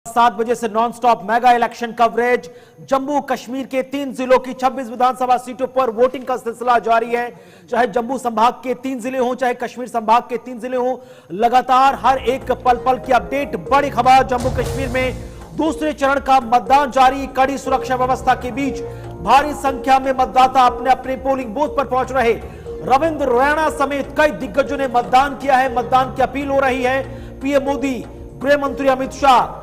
7 बजे से non stop mega election coverage. Jammu Kashmir के 3 जिलों की 26 विधानसभा सीटों पर वोटिंग का सिलसिला जारी है। चाहे जम्मू संभाग के 3 जिले हों, चाहे कश्मीर संभाग के 3 जिले हों, लगातार हर एक पल पल की अपडेट। बड़ी खबर, जम्मू कश्मीर में दूसरे चरण का मतदान जारी। कड़ी सुरक्षा व्यवस्था के बीच भारी संख्या में मतदाता अपने अपने पोलिंग बूथ पर पहुंच रहे। रविंद्र रैना समेत कई दिग्गजों ने मतदान किया है। मतदान की अपील हो रही है। पीएम मोदी, गृह मंत्री अमित शाह,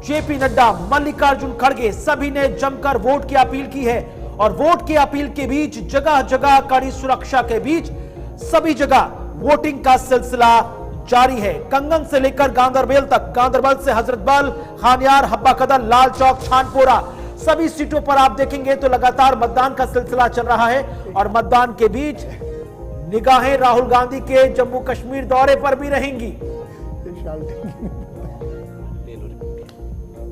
जेपी नड्डा, मल्लिकार्जुन खड़गे सभी ने जमकर वोट की अपील की है। और वोट की अपील के बीच जगह जगह कड़ी सुरक्षा के बीच सभी जगह वोटिंग का सिलसिला जारी है। कंगन से लेकर गांदरबल तक, गांदरबल से हजरतबल, खानियार, हब्बा कदर, लाल चौक, छानपोरा, सभी सीटों पर आप देखेंगे तो लगातार मतदान का सिलसिला चल रहा है। और मतदान के बीच निगाहें राहुल गांधी के जम्मू कश्मीर दौरे पर भी रहेंगी।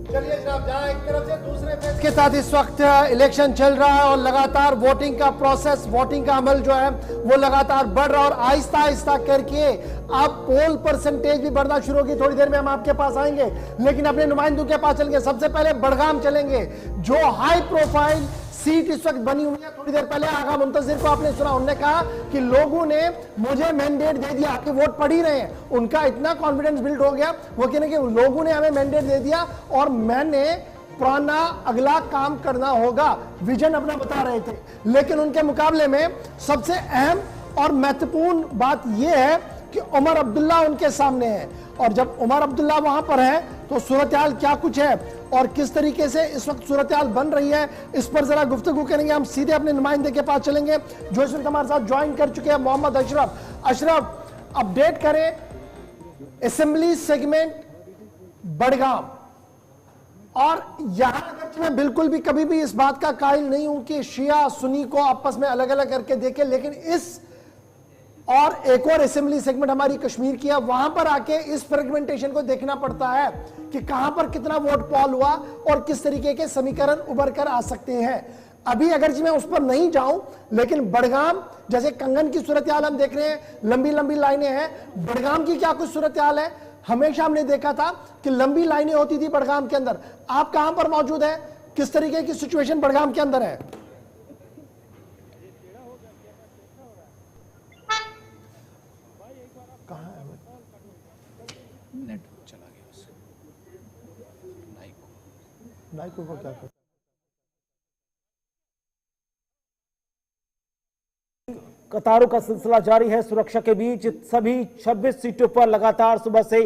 चलिए जनाब, जहां एक तरफ से दूसरे फेज के साथ इस वक्त इलेक्शन चल रहा है और लगातार वोटिंग का प्रोसेस, वोटिंग का अमल जो है वो लगातार बढ़ रहा है और आहिस्ता आहिस्ता करके अब पोल परसेंटेज भी बढ़ना शुरू होगी। थोड़ी देर में हम आपके पास आएंगे, लेकिन अपने नुमाइंदों के पास चलेंगे। सबसे पहले बड़गाम चलेंगे, जो हाई प्रोफाइल सीट इस वक्त बनी हुई है। थोड़ी देर पहले आगा मुंतजिर को आपने सुना, उन्होंने कहा कि लोगों ने मुझे मैंडेट दे दिया, कि वोट पड़ ही रहे हैं। उनका इतना कॉन्फिडेंस बिल्ड हो गया, वो कहने कि लोगों ने हमें मैंडेट दे दिया और मैंने पुराना अगला काम करना होगा, विजन अपना बता रहे थे। लेकिन उनके मुकाबले में सबसे अहम और महत्वपूर्ण बात यह है कि उमर अब्दुल्ला उनके सामने है। और जब उमर अब्दुल्ला वहां पर है तो सूरत-ए-हाल क्या कुछ है और किस तरीके से इस वक्त सूरत-ए-हाल बन रही है, इस पर जरा गुफ्तगू करेंगे। हम सीधे अपने नुमाइंदे के पास चलेंगे जो इस वक्त हमारे साथ ज्वाइन कर चुके हैं, मोहम्मद अशरफ। अशरफ, अपडेट करें असेंबली सेगमेंट बड़गाम। और यहां अगर मैं बिल्कुल भी कभी भी इस बात का कायल नहीं हूं कि शिया सुन्नी को आपस में अलग अलग करके देखें, लेकिन इस और एक और असेंबली सेगमेंट हमारी कश्मीर की है, वहां पर आके इस फ्रेगमेंटेशन को देखना पड़ता है कि कहां पर कितना वोट पॉल हुआ और किस तरीके के समीकरण उभर कर आ सकते हैं। अभी अगर जी मैं उस पर नहीं जाऊं, लेकिन बड़गाम जैसे कंगन की सूरत-ए-हाल हम देख रहे हैं, लंबी लंबी लाइनें हैं। बड़गाम की क्या कुछ सूरत-ए-हाल है? हमेशा हमने देखा था कि लंबी लाइनें होती थी बड़गाम के अंदर। आप कहां पर मौजूद है, किस तरीके की सिचुएशन बड़गाम के अंदर है? नाइको को क्या कर? कतारों का सिलसिला जारी है। सुरक्षा के बीच सभी 26 सीटों पर लगातार सुबह से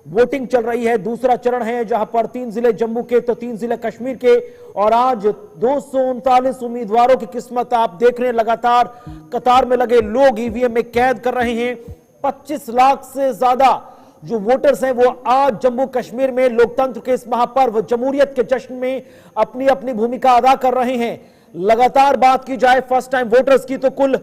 वोटिंग चल रही है। दूसरा चरण है जहां पर 3 जिले जम्मू के तो 3 जिले कश्मीर के। और आज 239 उम्मीदवारों की किस्मत आप देख रहे हैं। लगातार कतार में लगे लोग ईवीएम में कैद कर रहे हैं। 25 लाख से ज्यादा जो वोटर्स हैं वो आज जम्मू कश्मीर में लोकतंत्र के इस महापर्व जमहूरियत के जश्न में अपनी अपनी भूमिका अदा कर रहे हैं। लगातार बात की जाए फर्स्ट टाइम वोटर्स की तो कुल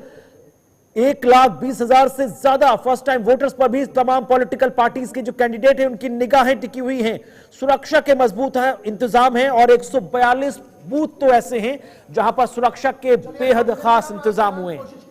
1,20,000 से ज्यादा फर्स्ट टाइम वोटर्स पर भी तमाम पॉलिटिकल पार्टीज के जो कैंडिडेट हैं उनकी निगाहें टिकी हुई हैं। सुरक्षा के मजबूत है इंतजाम है और 142 बूथ तो ऐसे हैं जहां पर सुरक्षा के बेहद खास इंतजाम हुए हैं।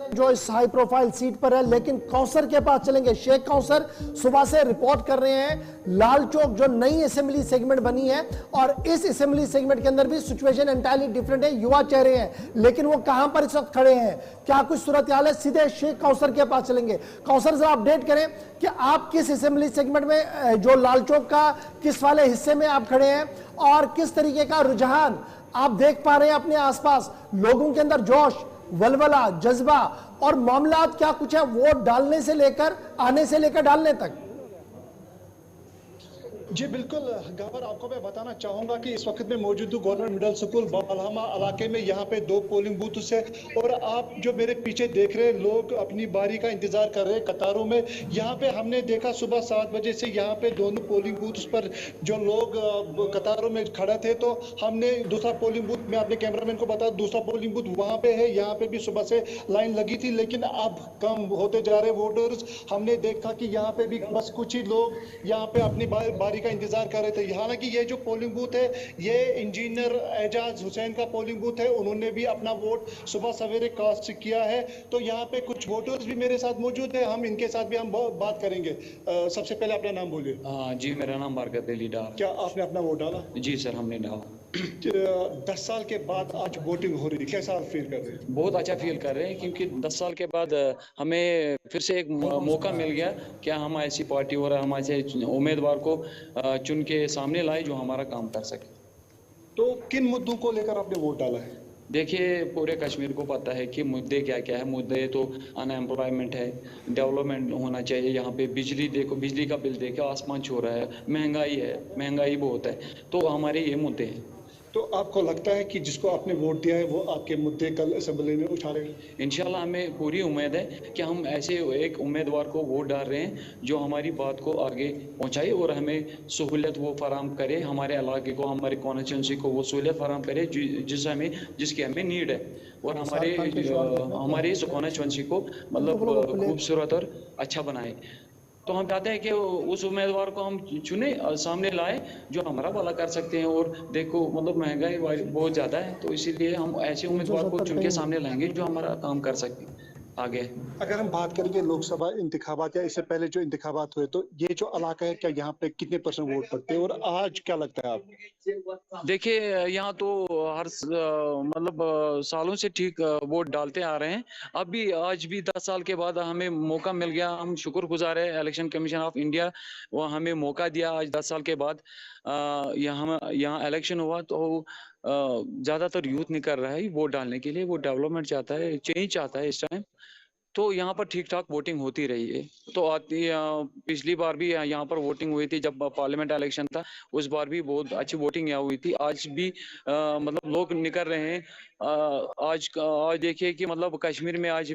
जो इस हाई प्रोफाइल सीट पर है, लेकिन कौसर के पास चलेंगे। शेख कौसर सुबह से रिपोर्ट कर रहे हैं लाल चौक जो नई असेंबली सेगमेंट बनी है, और इस असेंबली सेगमेंट के अंदर भी सिचुएशन एंटायरली डिफरेंट है। युवा चेहरे हैं, लेकिन वो कहां पर इस वक्त खड़े हैं, क्या कुछ सूरत-ए-हाल है? सीधे शेख कौसर के पास चलेंगे। कौसर जरा अपडेट करें कि आप किस असेंबली सेगमेंट में, जो लाल चौक का किस वाले हिस्से में आप खड़े हैं और किस तरीके का रुझान आप देख पा रहे हैं अपने आसपास? लोगों के अंदर जोश, वलवला, जज्बा और मामलात क्या कुछ है वोट डालने से लेकर, आने से लेकर डालने तक? जी बिल्कुल गवर, आपको मैं बताना चाहूंगा कि इस वक्त में मौजूद हूँ गवर्नमेंट मिडिल स्कूल बालहमा इलाके में। यहाँ पे 2 पोलिंग बूथ से, और आप जो मेरे पीछे देख रहे हैं लोग अपनी बारी का इंतजार कर रहे हैं कतारों में। यहाँ पे हमने देखा सुबह 7 बजे से यहाँ पे दोनों पोलिंग बूथ पर जो लोग कतारों में खड़े थे, तो हमने दूसरा पोलिंग बूथ, मैं अपने कैमरामैन को बता, दूसरा पोलिंग बूथ वहाँ पे है। यहाँ पे भी सुबह से लाइन लगी थी, लेकिन अब कम होते जा रहे वोटर्स। हमने देखा कि यहाँ पे भी बस कुछ ही लोग यहाँ पे अपनी बारी का इंतजार कर रहे थे। हालांकि ये जो पोलिंग बूथ है ये इंजीनियर एजाज हुसैन का पोलिंग बूथ है, उन्होंने भी अपना वोट सुबह सवेरे कास्ट किया है। तो यहाँ पे कुछ वोटर्स भी मेरे साथ मौजूद है, हम इनके साथ भी हम बात करेंगे। सबसे पहले अपना नाम बोलिए। जी, मेरा नाम बरकत अली डार। क्या आपने अपना वोट डाला? जी सर, हमने डाला। 10 साल के बाद आज वोटिंग हो रही है, कैसा फील कर रहे हैं? बहुत अच्छा फील कर रहे हैं, क्योंकि 10 साल के बाद हमें फिर से एक मौका मिल गया क्या हम ऐसी पार्टी और हम ऐसे उम्मीदवार को चुन के सामने लाए जो हमारा काम कर सके। तो किन मुद्दों को लेकर आपने वोट डाला है? देखिए, पूरे कश्मीर को पता है कि मुद्दे क्या क्या है। मुद्दे तो अनएम्प्लॉयमेंट है, डेवलपमेंट होना चाहिए। यहाँ पे बिजली देखो, बिजली का बिल देखो, आसमान छू रहा है, महंगाई है, महंगाई बहुत है। तो हमारे ये मुद्दे हैं। तो आपको लगता है कि जिसको आपने वोट दिया है वो आपके मुद्दे कल असेंबली में उठा लेंगे? इंशाल्लाह हमें पूरी उम्मीद है कि हम ऐसे एक उम्मीदवार को वोट डाल रहे हैं जो हमारी बात को आगे पहुंचाए और हमें सहूलियत वो फराहम करे, हमारे इलाके को, हमारे कॉन्स्टिट्यूंसी को वो सहूलियत फराहम करे जिसकी हमें नीड है, और हमारे इस कॉन्स्टिट्यूंसी को मतलब खूबसूरत और अच्छा बनाए। तो हम चाहते हैं कि उस उम्मीदवार को हम चुने और सामने लाए जो हमारा भला कर सकते हैं। और देखो, मतलब महंगाई बहुत ज़्यादा है, तो इसीलिए हम ऐसे उम्मीदवार को चुन के सामने लाएंगे जो हमारा काम कर सकते हैं आगे। अगर हम बात करेंगे लोकसभा इंतखाबात या इससे पहले जो इंतखाबात हुए, तो ये जो इलाका है क्या यहाँ पे कितने % वोट पड़ते हैं, और आज क्या लगता है आपको? देखिए, यहाँ तो हर मतलब सालों से ठीक वोट डालते आ रहे हैं। अभी आज भी 10 साल के बाद हमें मौका मिल गया। हम शुक्रगुजार है इलेक्शन कमीशन ऑफ इंडिया, वो हमें मौका दिया आज 10 साल के बाद। यहाँ इलेक्शन हुआ तो ज़्यादातर यूथ नहीं कर रहा है वोट डालने के लिए। वो डेवलपमेंट चाहता है, चेंज चाहता है इस टाइम। तो यहाँ पर ठीक ठाक वोटिंग होती रही है। तो पिछली बार भी यहाँ पर वोटिंग हुई थी जब पार्लियामेंट इलेक्शन था, उस बार भी बहुत अच्छी वोटिंग यहाँ हुई थी। आज भी मतलब लोग निकल रहे हैं। आज देखिए कि मतलब कश्मीर में आज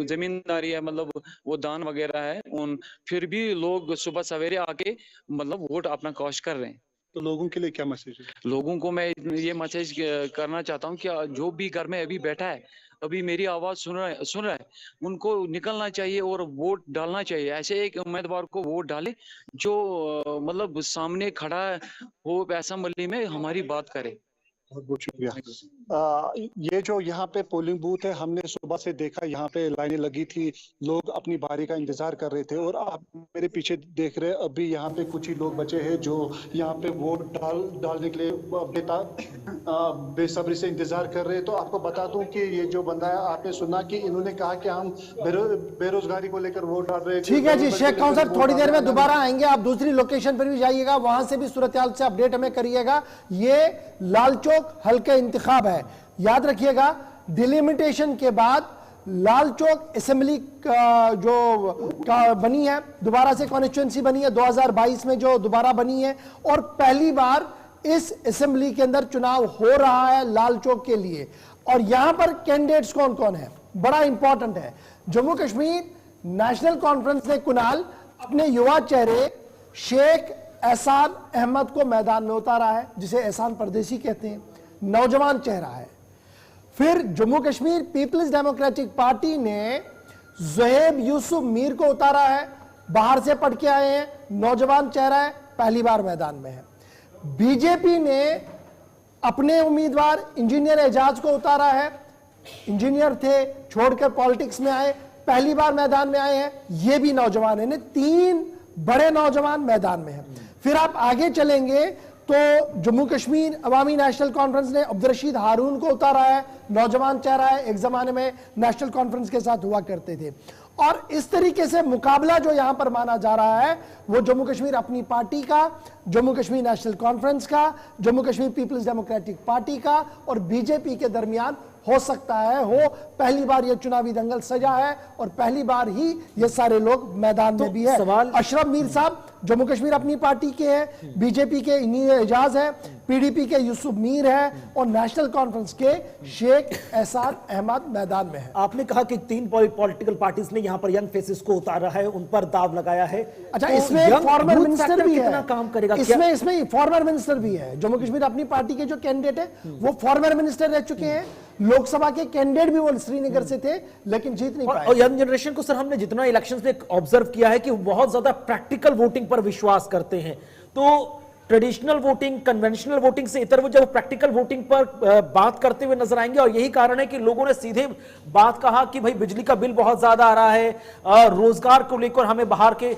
जमींदारी है, मतलब वो दान वगैरह है, उन फिर भी लोग सुबह सवेरे आके मतलब वोट अपना कास्ट कर रहे हैं। तो लोगों के लिए क्या मैसेज है? लोगों को मैं ये मैसेज करना चाहता हूँ कि जो भी घर में अभी बैठा है, अभी मेरी आवाज सुन रहा है, उनको निकलना चाहिए और वोट डालना चाहिए। ऐसे एक उम्मीदवार को वोट डाले जो मतलब सामने खड़ा हो असेंबली में हमारी बात करे। बहुत बहुत शुक्रिया। ये जो यहाँ पे पोलिंग बूथ है, हमने सुबह से देखा यहाँ पे लाइनें लगी थी, लोग अपनी बारी का इंतजार कर रहे थे। और आप मेरे पीछे देख रहे हैं, अभी यहाँ पे कुछ ही लोग बचे हैं जो यहाँ पे वोट डालने के लिए बेसब्री से इंतजार कर रहे हैं। तो आपको बता दूं कि ये जो बंदा है, आपने सुना कि इन्होंने कहा कि हम बेरोजगारी को लेकर वोट डाल रहे हैं। ठीक है जी, शेख काउंसर थोड़ी देर में दोबारा आएंगे। आप दूसरी लोकेशन पर भी जाइएगा, वहां से भी सूरत हाल से अपडेट हमें करिएगा। ये लाल चौक हल्के इंतखाब है, याद रखिएगा। डिलिमिटेशन के बाद लाल चौक असेंबली बनी है, दोबारा से कॉन्स्टिट्यूंसी बनी है 2022 में जो दोबारा बनी है, और पहली बार इस असेंबली के अंदर चुनाव हो रहा है लाल चौक के लिए। और यहां पर कैंडिडेट्स कौन कौन है, बड़ा इंपॉर्टेंट है। जम्मू कश्मीर नेशनल कॉन्फ्रेंस ने कुणाल अपने युवा चेहरे शेख एहसान अहमद को मैदान में उतारा है, जिसे एहसान परदेसी कहते हैं, नौजवान चेहरा है। फिर Jammu Kashmir Peoples Democratic Party ने ज़ुहैब यूसुफ मीर को उतारा है, बाहर से पढ़ के आए हैं, नौजवान चेहरा है, पहली बार मैदान में है। बीजेपी ने अपने उम्मीदवार इंजीनियर एजाज को उतारा है, इंजीनियर थे, छोड़कर पॉलिटिक्स में आए, पहली बार मैदान में आए हैं, ये भी नौजवान है। 3 बड़े नौजवान मैदान में हैं। फिर आप आगे चलेंगे तो जम्मू कश्मीर अवामी नेशनल कॉन्फ्रेंस ने अब्दुल रशीद हारून को उतारा है, नौजवान चेहरा है, एक जमाने में नेशनल कॉन्फ्रेंस के साथ हुआ करते थे। और इस तरीके से मुकाबला जो यहां पर माना जा रहा है वो जम्मू कश्मीर अपनी पार्टी का, जम्मू कश्मीर नेशनल कॉन्फ्रेंस का, Jammu Kashmir Peoples Democratic Party का और बीजेपी के दरमियान हो सकता है हो। पहली बार ये चुनावी दंगल सजा है और पहली बार ही ये सारे लोग मैदान में भी है। अशरफ मीर साहब जम्मू कश्मीर अपनी पार्टी के हैं, बीजेपी के इंजीनियर एजाज है, पीडीपी के यूसुफ मीर है और नेशनल कॉन्फ्रेंस के शेख एहसान अहमद मैदान में है। आपने कहा कि 3 पॉलिटिकल पार्टीज ने यहां पर यंग फेसेस को उतारा है, उन पर दाव लगाया है। अच्छा, तो इसमें फॉर्मर मिनिस्टर भी कितना है, काम करेगा? इसमें फॉर्मर मिनिस्टर भी है। जम्मू कश्मीर अपनी पार्टी के जो कैंडिडेट है वो फॉर्मर मिनिस्टर रह चुके हैं, लोकसभा के कैंडिडेट भी वो श्रीनगर से थे लेकिन जीत नहीं पाए। और यंग जनरेशन को सर हमने जितना इलेक्शंस में ऑब्जर्व किया है कि बहुत ज्यादा प्रैक्टिकल वोटिंग पर विश्वास करते हैं, तो ट्रेडिशनल वोटिंग, कन्वेंशनल वोटिंग से इतर वो जब प्रैक्टिकल वोटिंग पर बात करते हुए नजर आएंगे, और यही कारण है कि लोगों ने सीधे बात कहा कि भाई बिजली का बिल बहुत ज्यादा आ रहा है, रोजगार को लेकर हमें बाहर के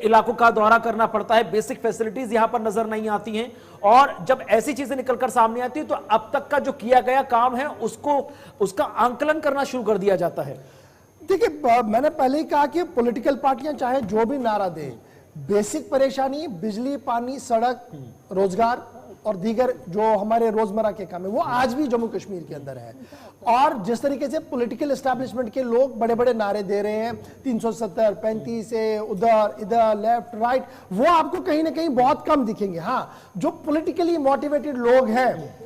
इलाकों का दौरा करना पड़ता है, बेसिक फैसिलिटीज यहां पर नजर नहीं आती हैं। और जब ऐसी चीजें निकलकर सामने आती है तो अब तक का जो किया गया काम है उसका आंकलन करना शुरू कर दिया जाता है। देखिए, मैंने पहले ही कहा कि पॉलिटिकल पार्टियां चाहे जो भी नारा दे, बेसिक परेशानी बिजली, पानी, सड़क, रोजगार और दीगर जो हमारे रोजमर्रा के काम है वो आज भी जम्मू कश्मीर के अंदर है। और जिस तरीके से पॉलिटिकल एस्टैब्लिशमेंट के लोग बड़े बड़े नारे दे रहे हैं, 370, 35 से उधर इधर, लेफ्ट राइट, वो आपको कहीं ना कहीं बहुत कम दिखेंगे। हाँ, जो पॉलिटिकली मोटिवेटेड लोग हैं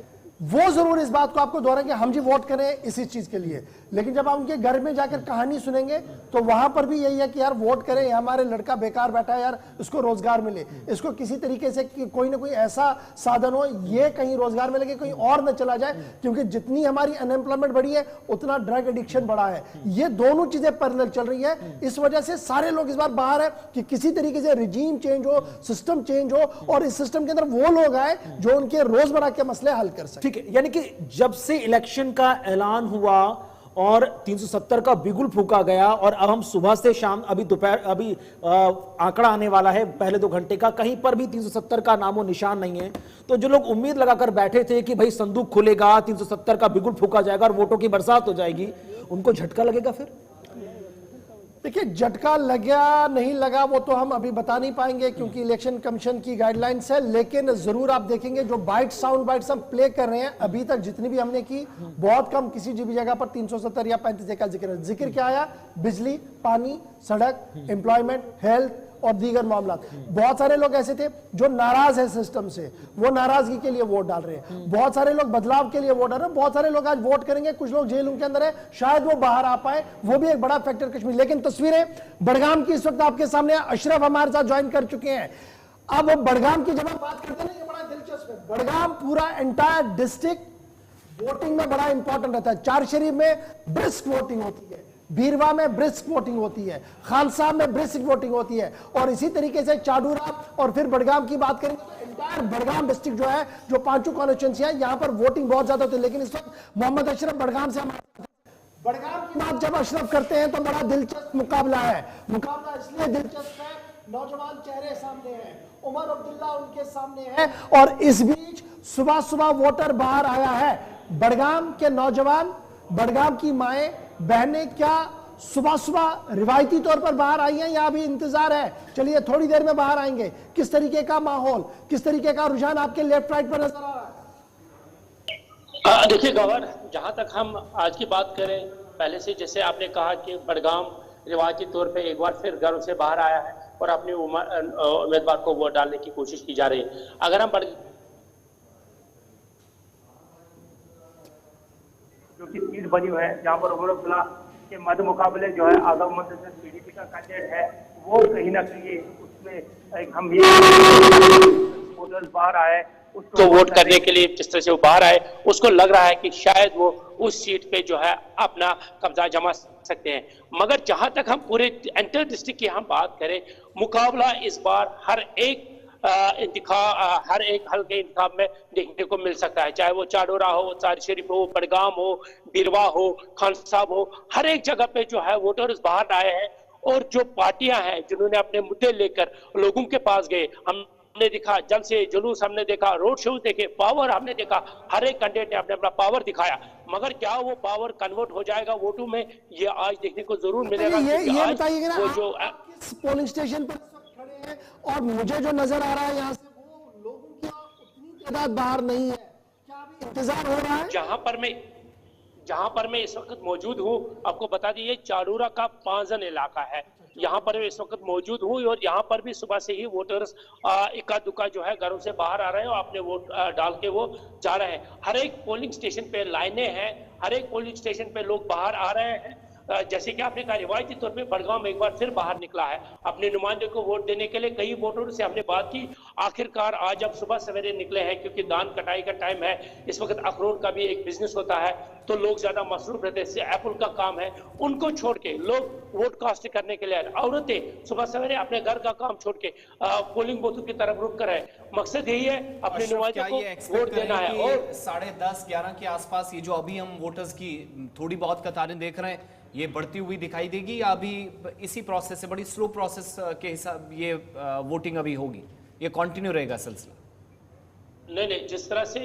वो जरूर इस बात को आपको दोहराएंगे, हम जी वोट करें इसी चीज के लिए। लेकिन जब आप उनके घर में जाकर कहानी सुनेंगे तो वहां पर भी यही है कि यार वोट करें, हमारे लड़का बेकार बैठा है, यार इसको रोजगार मिले, इसको किसी तरीके से कोई ना कोई ऐसा साधन हो, ये कहीं रोजगार मिले, कहीं और न चला जाए, क्योंकि जितनी हमारी अनएम्प्लॉयमेंट बढ़ी है उतना ड्रग एडिक्शन बढ़ा है। ये दोनों चीजें पैरेलल चल रही है। इस वजह से सारे लोग इस बार बाहर है कि किसी तरीके से रिजीम चेंज हो, सिस्टम चेंज हो, और इस सिस्टम के अंदर वो लोग आए जो उनके रोजमर्रा के मसले हल कर सके। ठीक है, यानी कि जब से इलेक्शन का ऐलान हुआ और 370 का बिगुल फूका गया, और अब हम सुबह से शाम, अभी दोपहर, अभी आंकड़ा आने वाला है पहले 2 घंटे का, कहीं पर भी 370 का नामो निशान नहीं है। तो जो लोग उम्मीद लगाकर बैठे थे कि भाई संदूक खुलेगा, 370 का बिगुल फूका जाएगा और वोटों की बरसात हो जाएगी, उनको झटका लगेगा फिर? देखिए, झटका लगा नहीं लगा वो तो हम अभी बता नहीं पाएंगे क्योंकि इलेक्शन कमीशन की गाइडलाइंस है। लेकिन जरूर आप देखेंगे जो साउंड बाइट्स हम प्ले कर रहे हैं अभी तक जितनी भी हमने की, बहुत कम किसी भी जगह पर 370 या 35 का जिक्र क्या आया? बिजली, पानी, सड़क, एम्प्लॉयमेंट, हेल्थ और दीगर मामला। बहुत सारे लोग ऐसे थे जो नाराज है सिस्टम से, वो नाराजगी के लिए वोट डाल रहे हैं। बहुत सारे लोग बदलाव के लिए वोट डाल रहे हैं। बहुत सारे लोग आज वोट करेंगे, कुछ लोग जेलों के अंदर है, शायद वो बाहर आ पाए, वो भी एक बड़ा फैक्टर कश्मीर। लेकिन तस्वीरें बड़गाम की इस वक्त आपके सामने, अशरफ हमारे साथ ज्वाइन कर चुके हैं। अब बड़गाम की जब हम बात करते हैं, ये बड़ा दिलचस्प है। बड़गाम पूरा एंटायर डिस्ट्रिक्ट वोटिंग में बड़ा इंपॉर्टेंट रहता है। चार शरीफ में ब्रिस्क वोटिंग होती है, बीरवा में ब्रिस्क वोटिंग होती है, खालसा में ब्रिस्क वोटिंग होती है, और इसी तरीके से चाडूरा और फिर बड़गाम की बात करेंगे तो एंटायर बड़गाम डिस्ट्रिक्ट जो है, जो पांचों कॉन्स्टिट्यूएंसी है, यहां पर वोटिंग बहुत ज्यादा होती है। लेकिन इस वक्त मोहम्मद अशरफ बड़गाम से हमारे, बड़गाम की बात जब अशरफ करते हैं तो बड़ा दिलचस्प मुकाबला है। मुकाबला इसलिए दिलचस्प है, नौजवान चेहरे सामने हैं, उमर अब्दुल्ला उनके सामने है, और इस बीच सुबह सुबह वोटर बाहर आया है। बड़गाम के नौजवान, बड़गाम की माएं, बहनें क्या सुबह सुबह रिवायती तौर पर बाहर आई हैं या अभी इंतजार है? चलिए थोड़ी देर में बाहर आएंगे। किस तरीके का माहौल, किस तरीके का रुझान आपके लेफ्ट राइट पर नजर आ रहा है? देखिए गवर, जहां तक हम आज की बात करें, पहले से जैसे आपने कहा कि बड़गाम रिवायती तौर पे एक बार फिर घरों से बाहर आया है और अपने उम्मीदवार को वोट डालने की कोशिश की जा रही है। अगर हम जो कि सीट बनी हुई है, जहाँ पर उमर अब्दुल्ला के मध्य मुकाबले जो है आजम मध्य से पीडीपी का कैंडिडेट है, वो कहीं ना कहीं उसमें एक हम ये वोटर्स बाहर आए उसको वोट करने के लिए, जिस तरह से वो बाहर आए, उसको लग रहा है कि शायद वो उस सीट पे जो है अपना कब्जा जमा सकते हैं। मगर जहां तक हम पूरे एंटर डिस्ट्रिक्ट की हम बात करें, मुकाबला इस बार हर एक हर एक हल्के इंतखाब में देखने को मिल सकता है, चाहे वो चाडोरा हो, चार शरीफ हो, बड़गाम हो, बीरवा हो, खान साहब हो, हर एक जगह पे जो है वोटर्स बाहर आए हैं। और जो पार्टियां हैं जिन्होंने अपने मुद्दे लेकर लोगों के पास गए, हमने देखा जल से जुलूस, हमने देखा रोड शो देखे, पावर हमने देखा, हर एक कैंडिडेट ने अपने अपना पावर दिखाया। मगर क्या वो पावर कन्वर्ट हो जाएगा वोटों में, ये आज देखने को जरूर मिलेगा। ये बताइएगा वो जो पोलिंग स्टेशन पर खड़े हैं और मुझे जो नजर आ रहा है यहाँ से, वो लोगों की उतनी तादाद बाहर नहीं है, क्या अभी इंतजार हो रहा है? जहां पर मैं इस वक्त मौजूद हूँ, आपको बता दीजिए चाडूरा का पांजन इलाका है, यहाँ पर मैं इस वक्त मौजूद हूँ। और यहाँ पर भी सुबह से ही वोटर्स इक्का दुक्का जो है घरों से बाहर आ रहे हैं और अपने वोट डाल के वो जा रहे हैं। हर एक पोलिंग स्टेशन पे लाइनें हैं, हर एक पोलिंग स्टेशन पे लोग बाहर आ रहे हैं। जैसे कि आपने कहा रिवायती तौर पे बड़गांव में एक बार फिर बाहर निकला है अपने नुमाइंदे को वोट देने के लिए। कई वोटरों से हमने बात की, आखिरकार आज अब सुबह सवेरे निकले हैं क्योंकि धान कटाई का टाइम है। इस वक्त अखरोट का भी एक बिजनेस होता है तो लोग ज्यादा मसरूफ रहते हैं, एप्पल का काम है, उनको छोड़ के लोग वोट कास्ट करने के लिए आए। औरतें सुबह सवेरे अपने घर का काम छोड़ के पोलिंग बूथ की तरफ रुक कर है। मकसद यही है अपने नुमाइंदों को वोट देना है। और 10:30-11 के आसपास ये जो अभी हम वोटर्स की थोड़ी बहुत कतारें देख रहे हैं, ये बढ़ती हुई दिखाई देगी या अभी इसी प्रोसेस से बड़ी स्लो प्रोसेस के हिसाब ये वोटिंग अभी होगी, ये कंटिन्यू रहेगा सिलसिला? नहीं, जिस तरह से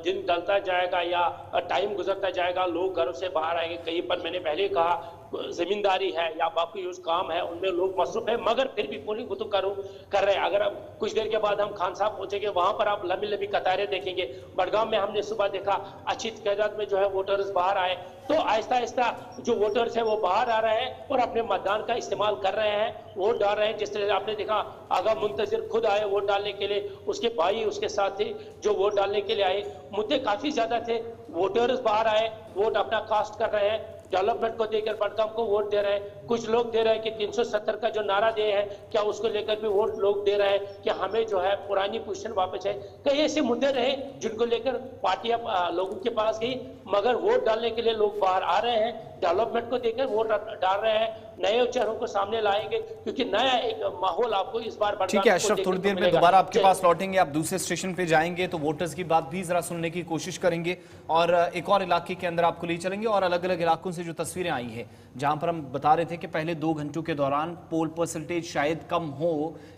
दिन ढलता जाएगा या टाइम गुजरता जाएगा, लोग घरों से बाहर आएंगे। कहीं पर मैंने पहले कहा जमींदारी है या बाकी यूज काम है, उनमें लोग मसरूफ है, मगर फिर भी पोलिंग बूथ कर रहे हैं। अगर अब कुछ देर के बाद हम खान साहब पहुंचेंगे, वहां पर आप लंबी लंबी कतारें देखेंगे। बड़गांव में हमने सुबह देखा अच्छी तादाद में जो है वोटर्स बाहर आए, तो आहिस्ता आहिस्ता जो वोटर्स है वो बाहर आ रहे हैं और अपने मतदान का इस्तेमाल कर रहे हैं, वोट डाल रहे हैं। जिस तरह आपने देखा आगा मुंतजिर खुद आए वोट डालने के लिए, उसके भाई उसके साथ थे जो वोट डालने के लिए आए। मुद्दे काफी ज्यादा थे, वोटर्स बाहर आए, वोट अपना कास्ट कर रहे हैं, डेवलपमेंट को देकर बड़गांव को वोट दे रहे हैं। कुछ लोग दे रहे हैं कि 370 का जो नारा दिए हैं क्या उसको लेकर भी वोट लोग दे रहे हैं कि हमें जो है पुरानी पोजीशन वापस है। कई ऐसे मुद्दे रहे जिनको लेकर पार्टियां लोगों के पास गई, मगर वोट डालने के लिए लोग बाहर आ रहे हैं, डेवलपमेंट को देकर वोट डाल रहे हैं, नए चेहरों को सामने लाएंगे क्योंकि नया एक माहौल आपको इस बार। ठीक है अशरफ, थोड़ी देर में दोबारा आपके पास लौटेंगे, आप दूसरे स्टेशन पे जाएंगे तो वोटर्स की बात भी जरा सुनने की कोशिश करेंगे और एक और इलाके के अंदर आपको ले चलेंगे और अलग अलग इलाकों से जो तस्वीरें आई है जहां पर हम बता रहे थे कि पहले 2 घंटों के दौरान पोल परसेंटेज शायद कम हो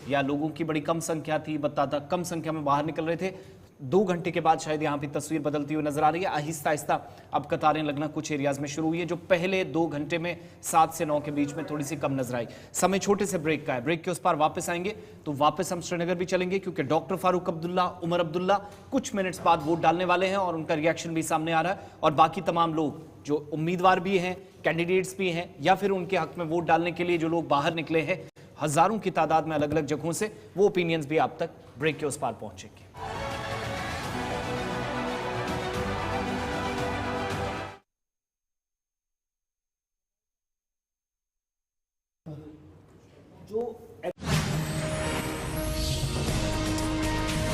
या लोगों की बड़ी कम संख्या थी, बताता कम संख्या में बाहर निकल रहे थे। 2 घंटे के बाद शायद यहाँ पे तस्वीर बदलती हुई नजर आ रही है। आहिस्ता आहिस्ता अब कतारें लगना कुछ एरियाज में शुरू हुई है, जो पहले 2 घंटे में 7 से 9 के बीच में थोड़ी सी कम नजर आई। समय छोटे से ब्रेक का है, ब्रेक के उस पार वापस आएंगे तो वापस हम श्रीनगर भी चलेंगे क्योंकि डॉक्टर फारूक अब्दुल्ला, उमर अब्दुल्ला कुछ मिनट्स बाद वोट डालने वाले हैं और उनका रिएक्शन भी सामने आ रहा है। और बाकी तमाम लोग जो उम्मीदवार भी हैं, कैंडिडेट्स भी हैं या फिर उनके हक में वोट डालने के लिए जो लोग बाहर निकले हैं हजारों की तादाद में अलग अलग जगहों से, वो ओपिनियंस भी आप तक ब्रेक के उस पार पहुंचेंगे। जो